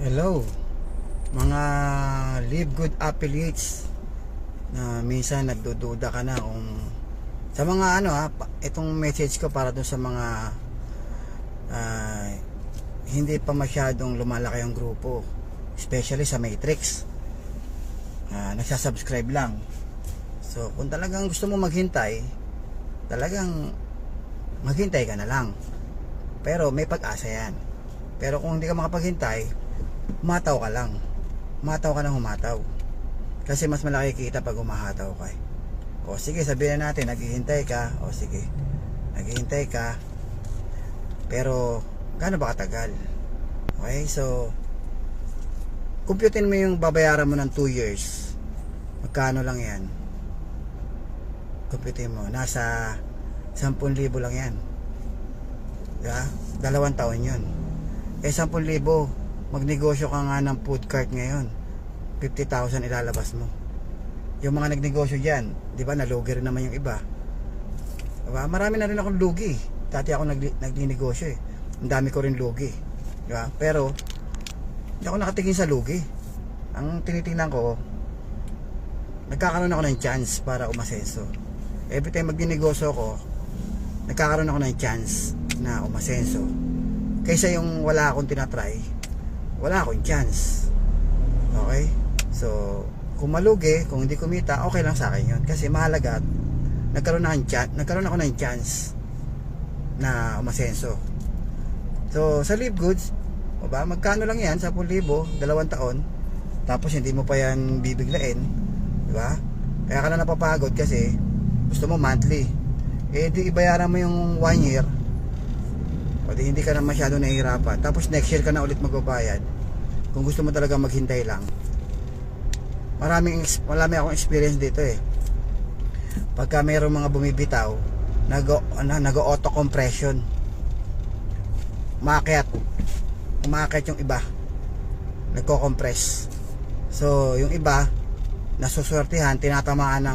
Hello mga Live Good affiliates na minsan nagdududa ka na kung sa mga itong message ko para dun sa mga hindi pa masyadong lumalaki ang grupo, especially sa Matrix, nagsasubscribe lang. So kung talagang gusto mo maghintay, talagang maghintay ka na lang, pero may pag-asa yan. Pero kung hindi ka makapaghintay, humataw ka lang, humataw ka ng humataw, kasi mas malaki kita pag humahataw ka. O sige, sabihin natin naghihintay ka, o sige naghihintay ka, pero gaano ba katagal? Okay, so computin mo yung babayaran mo ng 2 years, magkano lang yan. Computin mo, nasa 10,000 lang yan, diba? 2 taon yun. 10,000, magnegosyo ka nga ng food cart ngayon, 50,000 ilalabas mo. Yung mga nagnegosyo dyan, di ba, nalugi rin naman yung iba, diba? Marami na rin akong lugi. Dati ako nagninegosyo eh, ang dami ko rin lugi, diba? Pero hindi ako nakatingin sa lugi. Ang tinitingnan ko, nagkakaroon ako ng chance para umasenso. Every time magninegosyo ko, nagkakaroon ako ng chance na umasenso, kaysa yung wala akong tinatry, wala akong chance. Okay, so kung malugi, kung hindi kumita, okay lang sa akin yun, kasi mahalaga nagkaroon ako ng chance na umasenso. So sa Live Goods, o ba, magkano lang yan, 10,000, 2 taon, tapos hindi mo pa yan bibiglain, di ba? Kaya ka na napapagod kasi gusto mo monthly. Eh di ibayaran mo yung 1 year, o di hindi ka na masyado nahihirapan, tapos next year ka na ulit magbabayad. Kung gusto mo talaga maghintay lang, marami akong experience dito eh. Pagka mayroong mga bumibitaw, nag-auto compression, umakyat yung iba, nagko-compress. So yung iba nasuswertihan, tinatamaan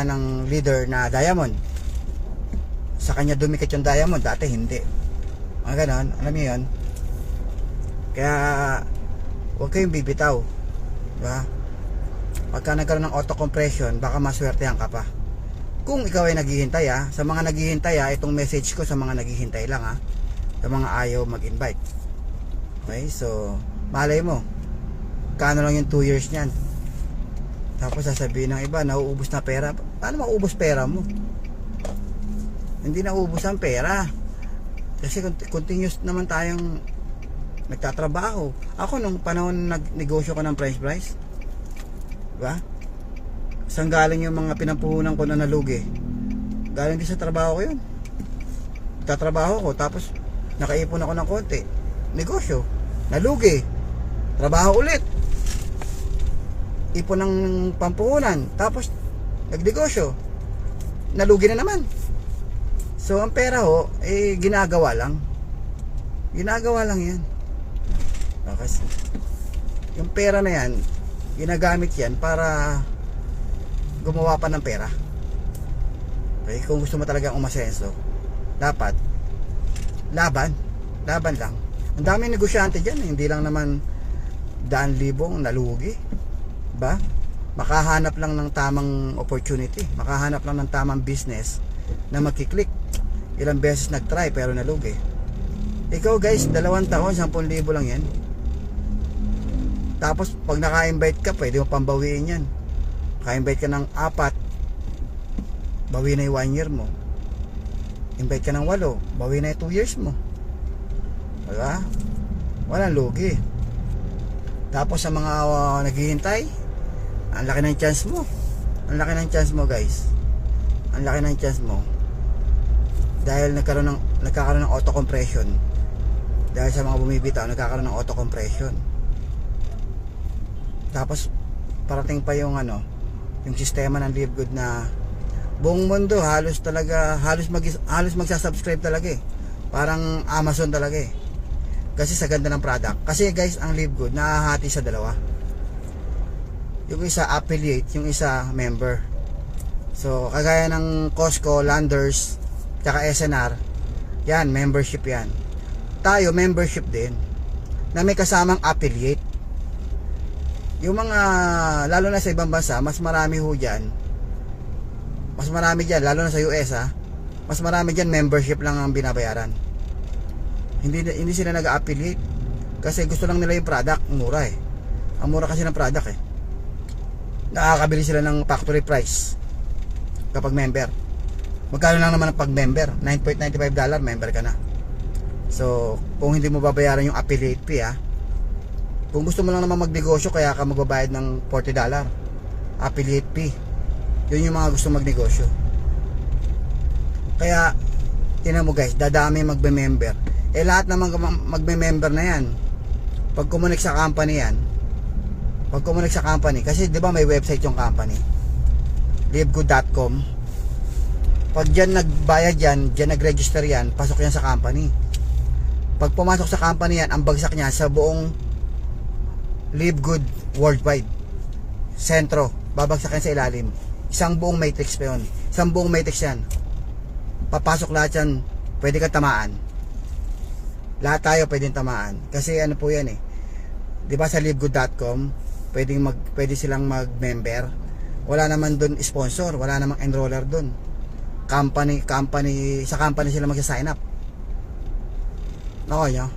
ng leader na diamond. Sa kanya dumikit yung diamond, dati hindi. Mga ganon, alam niyo yun. Kaya huwag kayong bibitaw, diba? Pagka nagkaroon ng auto compression, baka maswertehan ka pa. Kung ikaw ay naghihintay, sa mga naghihintay, itong message ko sa mga naghihintay lang, sa mga ayaw mag-invite. Okay, so malay mo, kano lang yung 2 years niyan, tapos sasabihin ng iba, nauubos na pera. Paano mauubos pera mo? Hindi nauubos ang pera, kasi continuous naman tayong nagtatrabaho. Ako nung panahon nagnegosyo ko ng french fries, diba? Saan galing yung mga pinampuhunan ko na nalugi? Galing din sa trabaho ko yun. Nagtatrabaho ko, tapos nakaipon ako ng konti, negosyo, nalugi, trabaho ulit, ipon ng pampuhunan, tapos nagnegosyo, nalugi na naman. So ang pera ginagawa lang yan. Kasi yung pera na yan, ginagamit yan para gumawa pa ng pera. Okay, kung gusto mo talagang umasenso, dapat laban lang. Ang daming negosyante dyan, hindi lang naman 100,000 nalugi, ba? Makahanap lang ng tamang opportunity, makahanap lang ng tamang business na magkiklik. Ilang beses nagtry pero nalugi. Ikaw guys, 2 taon, 10,000 lang yan. Tapos pag naka-invite ka, pwede mo pambawiin yan. Naka-invite ka ng 4, bawi na yung 1 year mo. Invite ka ng 8, bawi na yung 2 years mo, diba? Walang lugi. Tapos sa mga naghihintay, ang laki ng chance mo. Ang laki ng chance mo guys. Ang laki ng chance mo. Dahil nagkakaroon ng auto compression. Dahil sa mga bumibitaw, nagkakaroon ng auto compression. Tapos parating pa yung yung sistema ng Live Good na buong mundo halos magsasubscribe talaga eh. Parang Amazon talaga eh. Kasi sa ganda ng product. Kasi guys, ang Live Good nahahati sa dalawa. Yung isa affiliate, yung isa member. So kagaya ng Costco, Landers, tsaka SNR, yan, membership yan. tayo membership din na may kasamang affiliate. Yung mga, lalo na sa ibang bansa, mas marami ho dyan. Mas marami dyan, lalo na sa US mas marami dyan membership lang ang binabayaran. Hindi sila nag-affiliate kasi gusto lang nila yung product, mura eh. Ang mura kasi ng product eh. Nakakabili sila ng factory price kapag member. Magkano lang naman ang pag member? $9.95 member ka na. So, kung hindi mo babayaran yung affiliate fee kung gusto mo lang naman magnegosyo, kaya ka magbabayad ng $40 affiliate fee. Yun yung mga gusto magnegosyo. Kaya tingnan mo guys, dadami magbe-member. Lahat naman magbe-member na yan, pag kumunik sa company yan, kasi di ba may website yung company, livegood.com. Pag dyan nagbayad yan, dyan nag-register yan, pasok yan sa company. Pag pumasok sa company yan, ang bagsak niya sa buong Live Good Worldwide sentro, babagsak yan sa ilalim. Isang buong matrix pa yun. Isang buong matrix yan. Papasok lahat yan, pwede ka tamaan. Lahat tayo pwedeng tamaan. Kasi ano po yan di ba sa livegood.com, pwede silang mag-member. Wala naman doon sponsor, wala namang enroller doon. Sa company sila magsa-sign up. Nako nyo.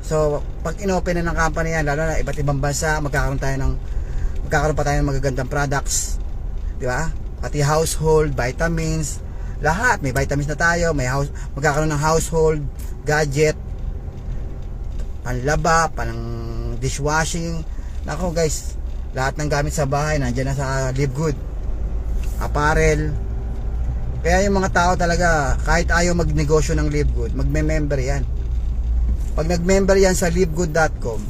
So, pag inopen na ng company yan, lalo na iba't ibang bansa, magkakaroon pa tayo ng magagandang products. Di ba? Pati household, vitamins, lahat. May vitamins na tayo, magkakaroon ng household, gadget, panlaba, panang dishwashing. Nako guys, lahat ng gamit sa bahay, nandiyan na sa Live Good. Apparel. Kaya yung mga tao talaga, kahit ayaw magnegosyo ng Live Good, magme-member yan. Pag nag-member yan sa livegood.com,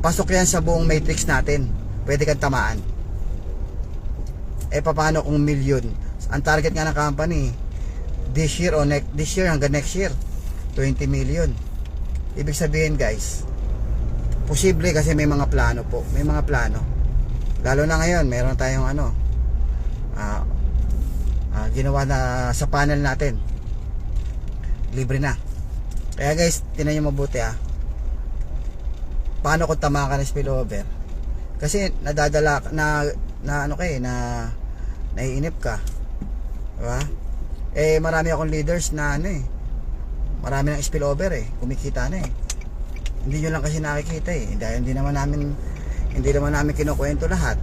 pasok yan sa buong matrix natin. Pwede kang tamaan. Paano kung million? Ang target nga ng company, this year hanggang next year, 20 million. Ibig sabihin guys, posible kasi may mga plano po. May mga plano. Lalo na ngayon, meron tayong ginawa na sa panel natin. Libre na. Kaya guys, tingnan nyo mabuti paano kung tama ka ng spillover. Kasi nadadala naiinip ka. Diba? Marami akong leaders na marami ng spillover kumikita na Hindi nyo lang kasi nakikita dahil hindi naman namin kinukwento lahat.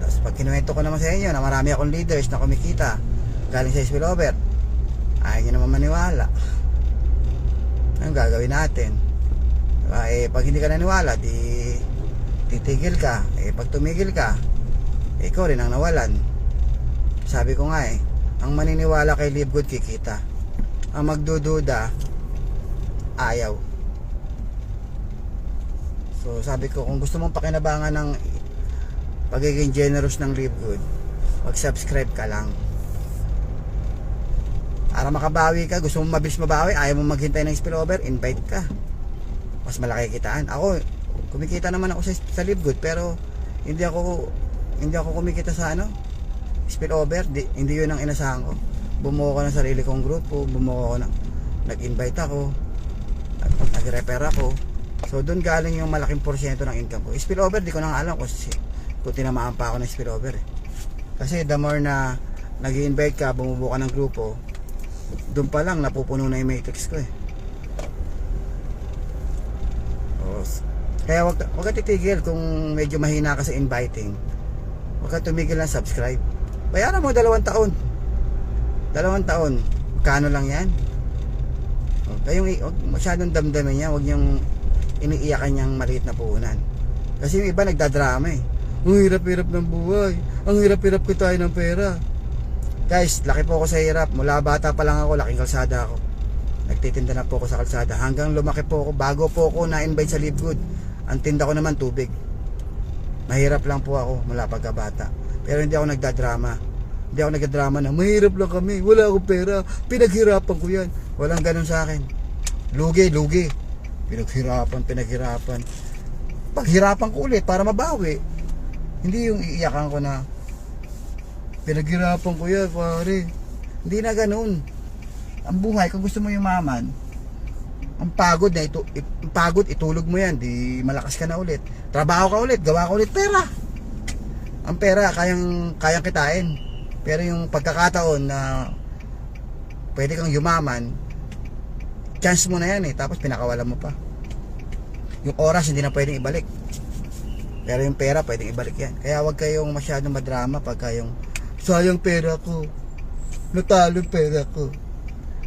Tapos pag kinuwento ko naman sa inyo na marami akong leaders na kumikita galing sa spillover, ayaw nyo naman maniwala. Anong gagawin natin? Diba? Pag hindi ka naniwala, titigil ka. Pag tumigil ka, ikaw rin ang nawalan. Sabi ko nga ang maniniwala kay Live Good kikita. Ang magdududa, ayaw. So sabi ko, kung gusto mong pakinabangan ng pagiging generous ng Live Good, mag-subscribe ka lang. Para makabawi ka, gusto mong mabilis mabawi, ayaw mong maghintay ng spillover, invite ka. Mas malaki kitaan. Ako, kumikita naman ako sa Live Good, pero hindi ako kumikita sa spillover. Hindi yun ang inasahan ko. Bumuo ko ng sarili kong grupo, nag-invite ako, nag-repair ako. So doon galing yung malaking porsyento ng income ko. Spillover, di ko nang alam kung tinamaan pa ako ng spillover Kasi the more na nag-invite ka, bumubuo ka ng grupo, doon pa lang napupuno na yung matrix ko Kaya wag ka titigil kung medyo mahina ka sa inviting. Wag ka tumigil na subscribe. Bayaran mo 2 taon. 2 taon. Kano lang yan? Kayong wag masyadong damdamin niya, wag niyong iniiyakan niyang maliit na puhunan. Kasi yung iba nagdadrama Ang hirap-hirap ng buhay. Ang hirap-hirap ko tayo ng pera. Guys, laki po ako sa hirap. Mula bata pa lang ako, laking kalsada ako. Nagtitinda na po ako sa kalsada. Hanggang lumaki po ako, bago po ako na-invite sa Live Good. Ang tinda ko naman tubig. Mahirap lang po ako mula pagkabata. Pero hindi ako nagdadrama. Hindi ako nagdadrama na mahirap lang kami, wala akong pera, pinaghirapan ko yan. Walang ganun sa akin. Lugi. Pinaghirapan. Paghirapan ko ulit para mabawi. Hindi yung iiyakan ko na pinaghirapan ko yan, pare. Hindi na ganun. Ang buhay, kung gusto mo yumaman, Ang pagod na pagod, itulog mo yan, di malakas ka na ulit. Trabaho ka ulit, gawa ka ulit, pera. Ang pera kayang kitain. Pero yung pagkakataon na pwede kang yumaman, chance mo na yan eh, tapos pinakawalan mo pa. Yung oras hindi na pwedeng ibalik. Pero yung pera pwedeng ibalik yan. Kaya wag kayong masyadong madrama pagka yung sayang pera ko, natalo pera ko,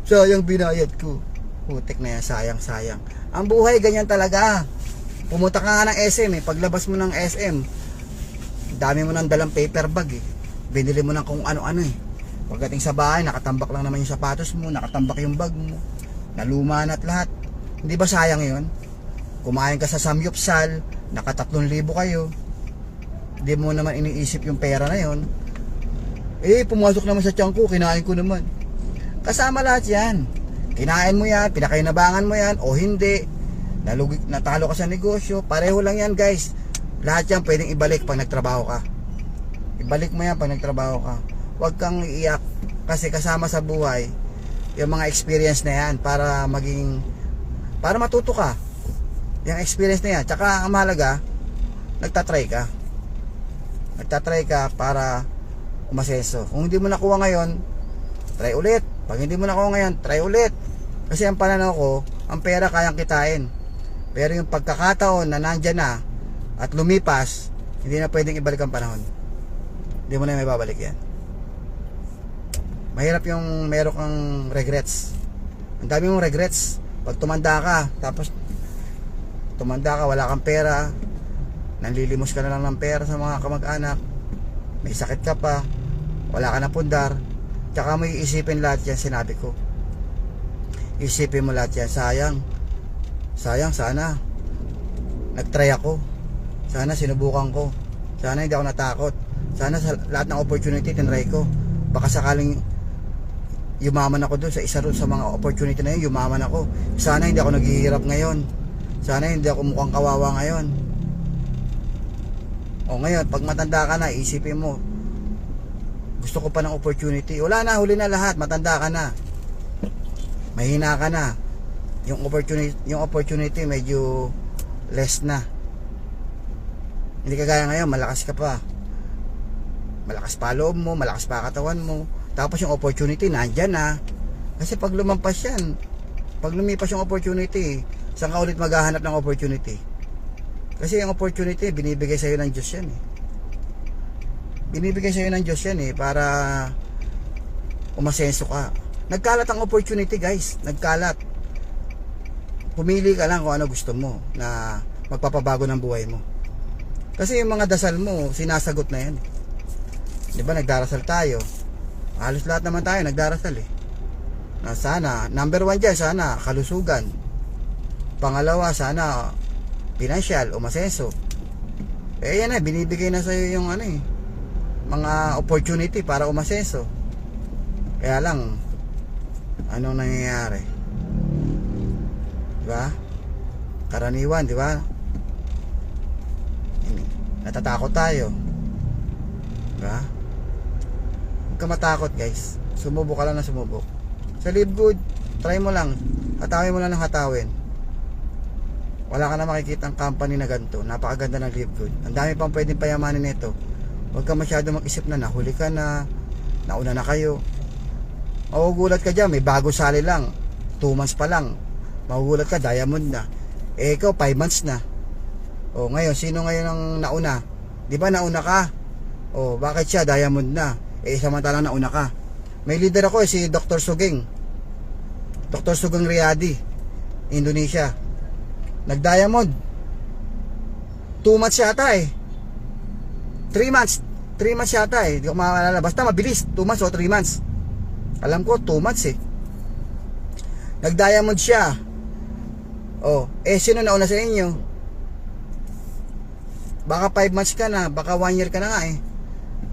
sayang binayad ko. Putik na yan, sayang. Ang buhay ganyan talaga. Pumunta ka nga ng SM eh, paglabas mo ng SM, dami mo nang dalang paper bag eh. Binili mo ng kung ano-ano eh. Pagdating sa bahay, nakatambak lang naman yung sapatos mo, nakatambak yung bag mo, naluma na at lahat. Hindi ba sayang yun? Kumain ka sa samyupsal, naka 3,000 kayo, hindi mo naman iniisip yung pera na yon. Eh, pumasok naman sa tiyan ko, kinain ko naman. Kasama lahat yan. Kinain mo yan, pinakainabangan mo yan, o hindi. Natalo ka sa negosyo, pareho lang yan guys. Lahat yan pwedeng ibalik pag nagtrabaho ka. Ibalik mo yan pag nagtrabaho ka. Huwag kang iiyak, kasi kasama sa buhay yung mga experience na yan para matuto ka. Yung experience na yan. Tsaka ang mahalaga, nagtatry ka para umasenso. Kung hindi mo nakuha ngayon, try ulit. Pag hindi mo nakuha ngayon, try ulit. Kasi ang pananaw ko, ang pera kayang kitain. Pero yung pagkakataon na nandyan na at lumipas, hindi na pwedeng ibalik ang panahon. Hindi mo na may babalik yan. Mahirap yung meron kang regrets. Ang dami mong regrets. Pag tumanda ka, tapos wala kang pera, nanlilimos ka na lang ng pera sa mga kamag-anak, may sakit ka pa, wala ka na pundar, tsaka mo iisipin lahat yan, sinabi ko. Isipin mo lahat yan, sayang, sana nagtry ako, sana sinubukan ko, sana hindi ako natakot, sana sa lahat ng opportunity tinry ko, baka sakaling yumaman ako doon sa isa rin sa mga opportunity na yun, yumaman ako, sana hindi ako naghihirap ngayon, sana hindi ako mukhang kawawa ngayon. O ngayon, pag matanda ka na, isipin mo, gusto ko pa ng opportunity. Wala na, huli na lahat, matanda ka na, mahina ka na, yung opportunity medyo less na. Hindi kagaya ngayon, malakas ka pa, malakas pa loob mo, malakas pa katawan mo, tapos yung opportunity nandyan na. Kasi pag lumampas yan, pag lumipas yung opportunity, saan ka ulit maghahanap ng opportunity? Kasi yung opportunity binibigay sa'yo ng Diyos yan eh. Binibigay sa'yo ng Diyos yan eh, para umasenso ka. Nagkalat ang opportunity guys, nagkalat. Pumili ka lang kung ano gusto mo na magpapabago ng buhay mo. Kasi yung mga dasal mo, sinasagot na yan. Di ba nagdarasal tayo? Halos lahat naman tayo nagdarasal eh. Na sana, number 1 dyan, sana kalusugan. Pangalawa, sana financial, umasenso. Eh yan na, binibigay na sa'yo yung ano eh, mga opportunity para umasenso. Kaya lang, anong nangyayari? Diba? Karaniwan, diba? Natatakot tayo. Diba? Huwag ka matakot guys. Sumubok ka lang na sumubok. Sa Live Good, try mo lang. Hatawin mo lang ng hatawin. Wala ka na makikita ang company na ganito. Napakaganda ng Live Good. Ang dami pang pwedeng payamanin nito. Huwag ka masyado mag-isip na nahuli ka na, nauna na kayo. Magugulat ka dyan, may bago sali lang, 2 months pa lang. Magugulat ka, diamond na. Eh ikaw, 5 months na. O ngayon, sino ngayon ang nauna? Di ba nauna ka? O bakit siya diamond na? Eh samantalang nauna ka. May leader ako si Dr. Sugeng. Dr. Sugeng Riyadi, Indonesia. Nag-diamond 2 months yata eh, 3 months yata eh, hindi ko maalala, basta mabilis, 2 months o 3 months, alam ko 2 months eh. Nag-diamond siya. Oh, eh sino nauna sa inyo? Baka 5 months ka na, baka 1 year ka na nga eh.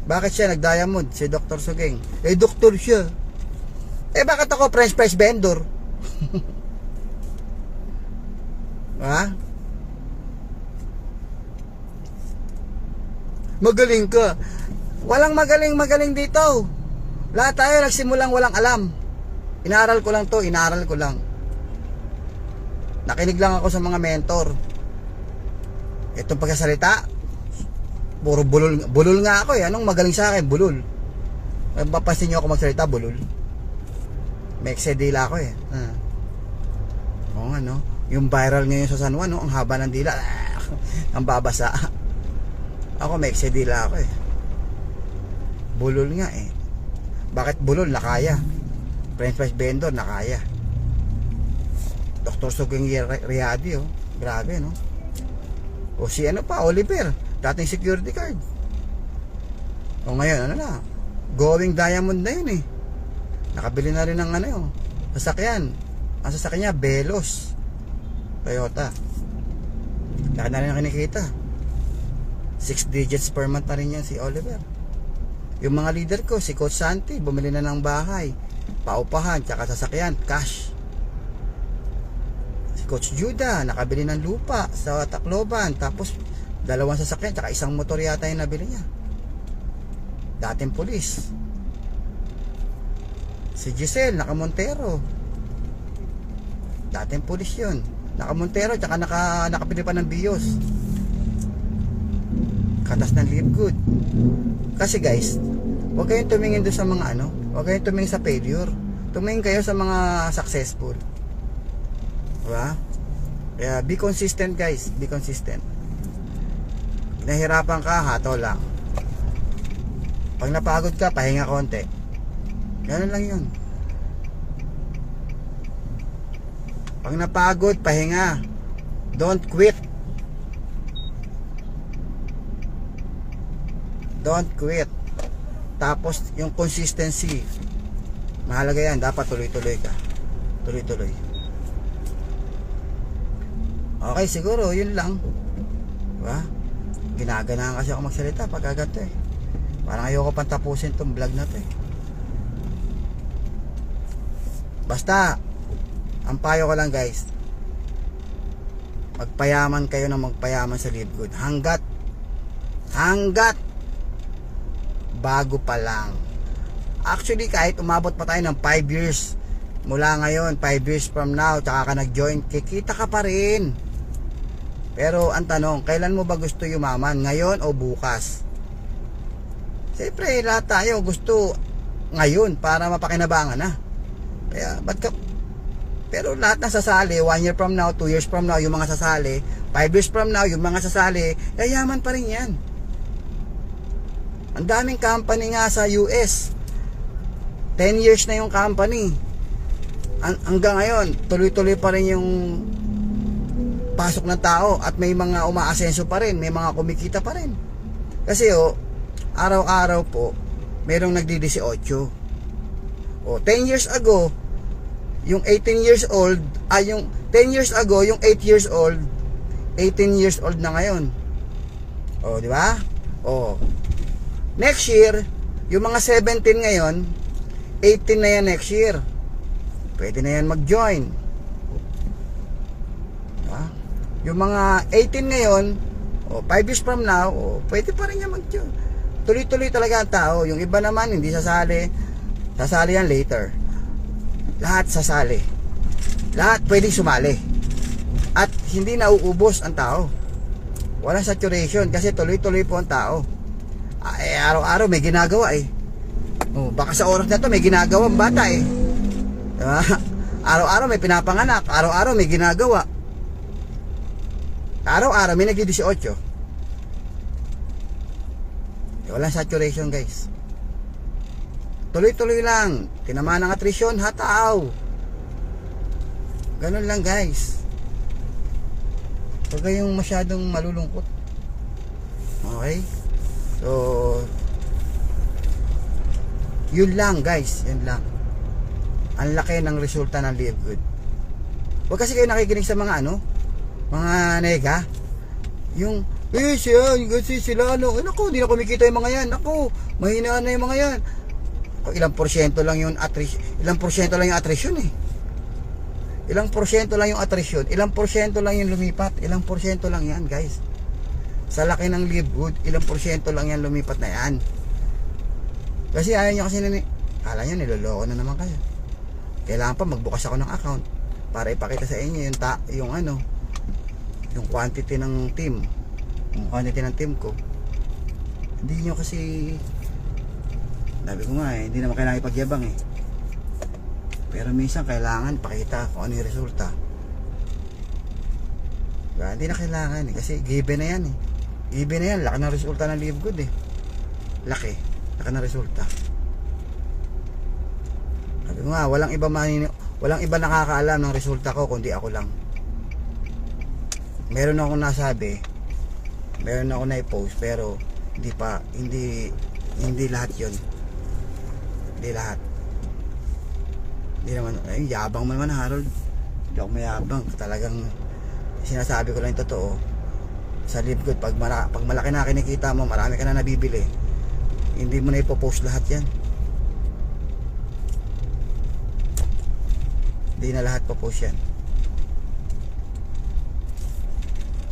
Bakit siya nag-diamond? Si Dr. Sugeng. Eh doktor siya. Eh bakit ako French fries vendor? Ha? Magaling ka. Walang magaling dito. Lahat tayo nagsimulang walang alam. Inaaral ko lang to, inaaral ko lang. Nakinig lang ako sa mga mentor. Itong pagkasalita, puro bulol. Bulol nga ako eh. Anong magaling sa akin? Bulol. Mapapansin nyo ako magsalita, bulol. May dila ako eh. Oo nga, no? Yung viral ngayon sa San Juan, no? Ang haba ng dila. Ang babasa. Ako may dila ako eh. Bulol nga eh. Bakit bulol? Nakaya. French fries vendor, nakaya. Dr. Sugeng Riadi, oh. Grabe, no? O si ano pa, Oliver, dating security guard. O ngayon, ano na, going diamond na yun eh. Nakabili na rin ng ano yun, sasakyan. Ang sasakyan niya, Velos Toyota. Laki na rin ang kinikita. 6 digits per month na rin yan si Oliver. Yung mga leader ko, si Coach Santi, bumili na ng bahay, paupahan, tsaka sasakyan, cash. Coach Judah, nakabili ng lupa sa Tacloban, tapos 2 sasakyan, tsaka 1 motor yata yung nabili niya. Dating pulis. Si Giselle, naka-Montero. Dating pulis yun. Naka-Montero, tsaka nakabili pa ng Bios. Katas ng live good. Kasi guys, huwag kayong tumingin doon sa mga ano, huwag kayong tumingin sa failure. Tumingin kayo sa mga successful. Diba? Kaya be consistent guys, be consistent. Nahirapan ka, hato lang. Pag napagod ka, pahinga konti. Ganun lang yun. Pag napagod, pahinga. Don't quit. Don't quit. Tapos yung consistency, mahalaga yan. Dapat tuloy-tuloy ka. Tuloy-tuloy. Okay, siguro yun lang. Diba? Ginaganahan kasi ako magsalita pag ganito eh. Parang ayoko pang tapusin tong vlog na to eh. Basta ang payo ko lang guys, magpayaman kayo ng magpayaman sa live good. Hanggat bago pa lang. Actually kahit umabot pa tayo ng 5 years mula ngayon, 5 years from now, tsaka ka nag-join, kikita ka pa rin. Pero ang tanong, kailan mo ba gusto yumaman? Ngayon o bukas? Siyempre, lahat tayo gusto ngayon para mapakinabangan na. Kaya, pero lahat na sasali, 1 year from now, 2 years from now, yung mga sasali, 5 years from now, yung mga sasali, yayaman pa rin yan. Ang daming company nga sa US. 10 years na yung company. Hanggang ngayon, tuloy-tuloy pa rin yung pasok ng tao at may mga umaasenso pa rin, may mga kumikita pa rin. Kasi araw-araw po merong nagdi-18. 10 years ago, yung 18 years old, yung 10 years ago, yung 8 years old, 18 years old na ngayon. Di ba? Next year, yung mga 17 ngayon, 18 na yan next year. Pwede na yan mag-join. Yung mga 18 ngayon, 5 years from now, pwede pa rin yan mag-join. Tuloy-tuloy talaga ang tao. Yung iba naman, hindi sasali. Sasali yan later. Lahat sasali. Lahat pwedeng sumali. At hindi nauubos ang tao. Walang saturation kasi tuloy-tuloy po ang tao. Araw-araw may ginagawa eh. Baka sa oras na to may ginagawa ang bata eh. Diba? Araw-araw may pinapanganak. Araw-araw may ginagawa. Araw-araw may nagdi-18. Walang saturation guys. Tuloy-tuloy lang. Tinamaan ng attrition, hataw. Ganun lang guys. Huwag kayong masyadong malulungkot. Okay? So yun lang guys. Yun lang. Ang laki ng resulta ng live good. Huwag kasi kayo nakikinig sa mga mga nega. Yung siya, kasi sila naku, hindi na kumikita yung mga yan. Naku, mahina na yung mga yan. Ilang porsyento lang yung attrition. Ilang porsyento lang yung attrition eh. Ilang porsyento lang yung attrition. Ilang porsyento lang yung lumipat. Ilang porsyento lang yan guys. Sa laki ng live good, ilang porsyento lang yan lumipat na yan. Kasi ayaw nyo kasi kala nyo niloloko na naman kayo. Kailangan pa magbukas ako ng account. para ipakita sa inyo yung ano, yung quantity ng team, yung quantity ng team ko. Hindi nyo kasi, sabi ko nga hindi naman kailangan ipagyabang pero minsan kailangan pakita kung ano yung resulta. Diba? Hindi na kailangan kasi given na yan given na yan. Laki ng resulta ng Live Good laki ng resulta. Sabi ko nga walang iba nakakaalam ng resulta ko kundi ako lang. Meron akong nasabi, meron ako na-post, pero hindi lahat yun. Hindi lahat. Hindi naman, yabang mo naman, Harold. Hindi ako mayabang. Talagang sinasabi ko lang yung totoo. Sa Live Good, pag malaki na kinikita mo, marami ka na nabibili, hindi mo na ipopost lahat yan. Hindi na lahat popost yan.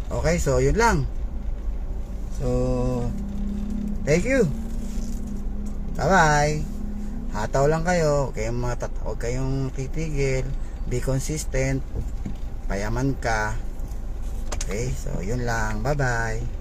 Okay, so yun lang. So thank you. Bye bye. Hataw lang kayo. Huwag kayong titigil. Be consistent. Payaman ka. Okay, so yun lang. Bye bye.